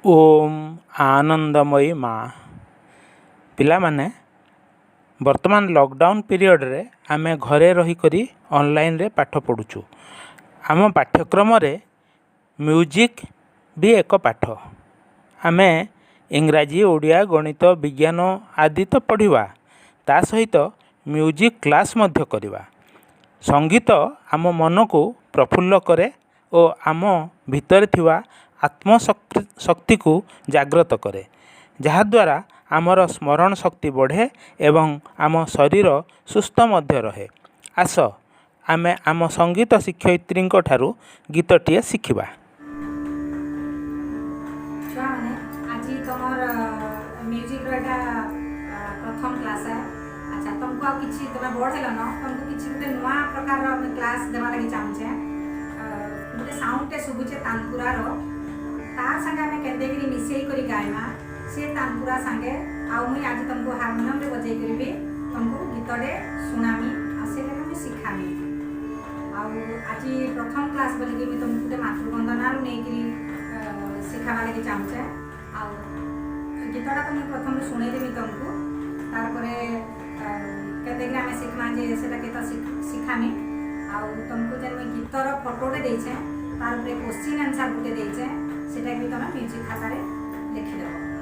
ओम आनंदमयी माँ पिलामाने वर्तमान lockdown period रे आमे घरे रही करी ऑनलाइन रे पाठ पढ़ुचु। आम पाठ्यक्रम रे म्यूजिक भी एक पाठ। आमे इंग्राजी ओडिया गणित विज्ञान आदि तो पढ़िवा, ता सहित म्यूजिक क्लास मध्य करिवा। संगीत आम मन को प्रफुल्ल करे और आम भितर थिवा आत्मशक्ति को जागृत करे, जहाद्वारा आमर स्मरण शक्ति बढ़े एवं आम शरीर सुस्थ मध्य रहे। आस आमे आम संगीत शिक्षयित्री ठारू गीतटिए शिखिबा। आज तुमर म्यूजिक प्रथम क्लास है। अच्छा तुमको किसी तुम बड़ हेल न तुमको किसी गोटे नुआ प्रकार क्लास देवा लगी चाहूचे। गोटे साउंड शुभुचे तानपुरार तार संगे आम केंदे मिसई करी गायमा से तानपुरा संगे आउ मुई आज तुमको हारमोनियम रे बजाई करी तुमको गीतटे सुनामी आसेले मुई सिखामी। आउ आज प्रथम क्लास बोली कि तुमको गोटे मातृवंदना नहीं शिखावा लगी चाहूचे। आउ गीतटा तो मुई प्रथम शुणई देवी तुमको, तारपरे केते आम शिखमा जे सेटा केत शिखामी। आउ तुमको जे मुई गीतर फोटोटे देछे तार ऊपर क्वेश्चन आंसर गुटे देछे, सेटा भी तुम म्यूजिक खाता रे लिखिदेव।